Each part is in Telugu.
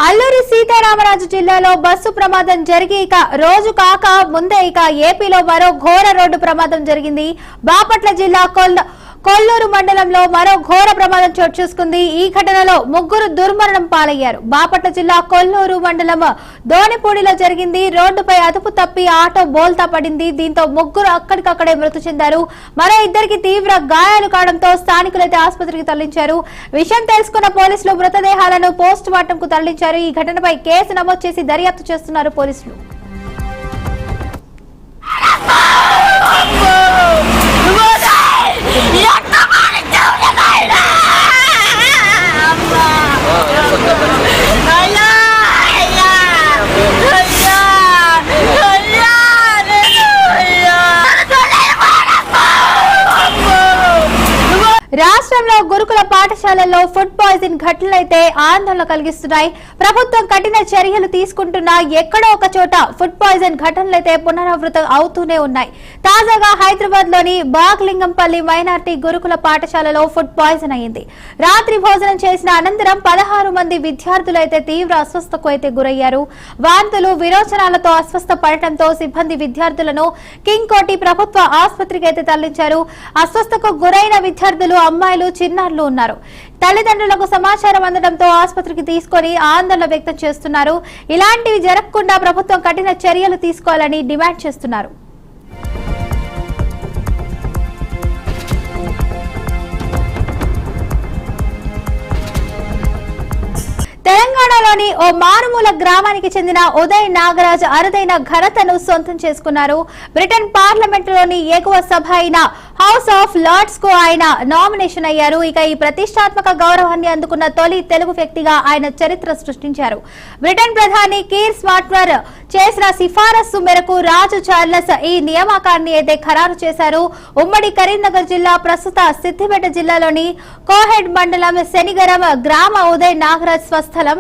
అల్లూరి సీతారామరాజు జిల్లాలో బస్సు ప్రమాదం జరిగి రోజు కాక ముందే ఏపీలో మరో ఘోర రోడ్డు ప్రమాదం జరిగింది. బాపట్ల జిల్లా కొల్లూరు మండలంలో మరో ఘోర ప్రమాదం చోటు చేసుకుంది. ఈ ఘటనలో ముగ్గురు దుర్మరణం పాలయ్యారు. బాపట్ల జిల్లా కొల్లూరు మండలం దోనిపూడిలో జరిగింది. రోడ్డుపై అదుపు తప్పి ఆటో బోల్తా పడింది. దీంతో ముగ్గురు అక్కడికక్కడే మృతి చెందారు. మరో ఇద్దరికి తీవ్ర గాయాలు కావడంతో స్థానికులైతే ఆసుపత్రికి తరలించారు. విషయం తెలుసుకున్న పోలీసులు మృతదేహాలను పోస్ట్ మార్టం కు తరలించారు. ఈ ఘటనపై కేసు నమోదు చేసి దర్యాప్తు చేస్తున్నారు పోలీసులు. రాష్ట్రంలో గురుకుల పాఠశాలల్లో ఫుడ్ పాయిజన్ ఘటనలైతే ఆందోళన కలిగిస్తున్నాయి. ప్రభుత్వం కఠిన చర్యలు తీసుకుంటున్నా ఎక్కడో ఒక చోట ఫుడ్ పాయిజన్ ఘటనలైతే పునరావృతం అవుతూనే ఉన్నాయి. తాజాగా హైదరాబాద్ లోని బాగ్లింగంపల్లి మైనార్టీ గురుకుల పాఠశాలలో ఫుడ్ పాయిజన్ అయింది. రాత్రి భోజనం చేసిన అనంతరం 16 మంది విద్యార్థులైతే తీవ్ర అస్వస్థకు అయితే గురయ్యారు. వాంతులు విరోచనాలతో అస్వస్థ పడటంతో సిబ్బంది విద్యార్థులను కింగ్కోటి ప్రభుత్వ ఆసుపత్రికి అయితే తరలించారు. అస్వస్థకు గురైన విద్యార్థులు అమ్మాయిలు చిన్నారులు ఉన్నారు. తల్లిదండ్రులకు సమాచారం అందడంతో ఆసుపత్రికి తీసుకొని ఆందోళన వ్యక్తం చేస్తున్నారు. ఇలాంటివి జరగకుండా ప్రభుత్వం కఠిన చర్యలు తీసుకోవాలని డిమాండ్ చేస్తున్నారు. తెలంగాణలోని ఓ మారుమూల గ్రామానికి చెందిన ఉదయ్ నాగరాజ్ అరుదైన ఘనతను సొంతం చేసుకున్నారు. బ్రిటన్ పార్లమెంటులోని ఎగువ సభ అయిన హౌస్ ఆఫ్ లార్డ్స్ కు ఆయన నామినేషన్ అయ్యారు. ఈ ప్రతిష్టాత్మక గౌరవాన్ని అందుకున్న తొలి తెలుగు వ్యక్తిగా ఆయన చరిత్ర సృష్టించారు. బ్రిటన్ ప్రధాని కీర్ స్టార్మర్ చేసిన సిఫారసు మేరకు రాజు చార్లెస్ ఈ నియామకాన్ని అయితే ఖరారు చేశారు. ఉమ్మడి కరీంనగర్ జిల్లా ప్రస్తుత సిద్దిపేట జిల్లాలోని కోహెడ్ మండలం శనిగరం గ్రామ ఉదయ్ నాగరాజ్ స్వస్థలం.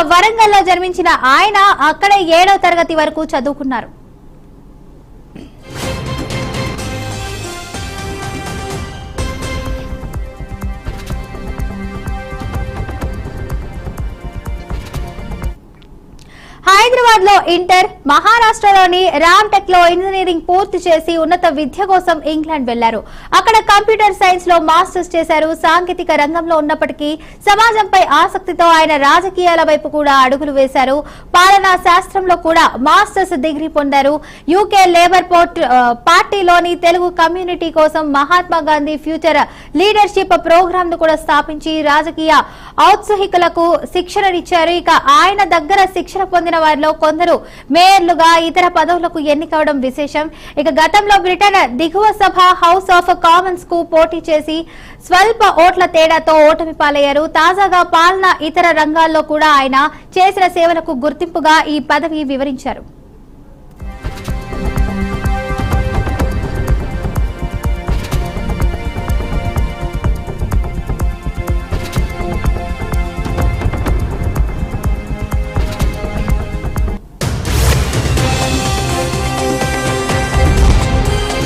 వరంగల్లో జన్మించిన ఆయన అక్కడే 7వ తరగతి వరకు చదువుకున్నారు. హైదరాబాద్ లో ఇంటర్, మహారాష్ట్రలోని రామ్టెక్ లో ఇంజనీరింగ్ పూర్తి చేసి ఉన్నత విద్య కోసం ఇంగ్లాండ్ వెళ్లారు. అక్కడ కంప్యూటర్ సైన్స్ లో మాస్టర్స్ చేశారు. సాంకేతిక రంగంలో ఉన్నప్పటికీ సమాజంపై ఆసక్తితో ఆయన రాజకీయాల వైపు కూడా అడుగులు వేశారు. పాలనా శాస్త్రంలో కూడా మాస్టర్స్ డిగ్రీ పొందారు. యూకే లేబర్ పార్టీలోని తెలుగు కమ్యూనిటీ కోసం Mahatma Gandhi future leadership programme ను కూడా స్థాపించి రాజకీయ ఔత్సాహికులకు శిక్షణనిచ్చారు. ఆయన దగ్గర శిక్షణ పొందిన వారిలో కొందరు మేయర్లుగా ఇతర పదవులకు ఎన్నికవడం విశేషం. గతంలో బ్రిటన్ దిగువ సభ హౌస్ ఆఫ్ కామన్స్ కు పోటీ చేసి స్వల్ప ఓట్ల తేడాతో ఓటమి పాలయ్యారు. తాజాగా పాలన ఇతర రంగాల్లో కూడా ఆయన చేసిన సేవలకు గుర్తింపుగా ఈ పదవి వివరించారు.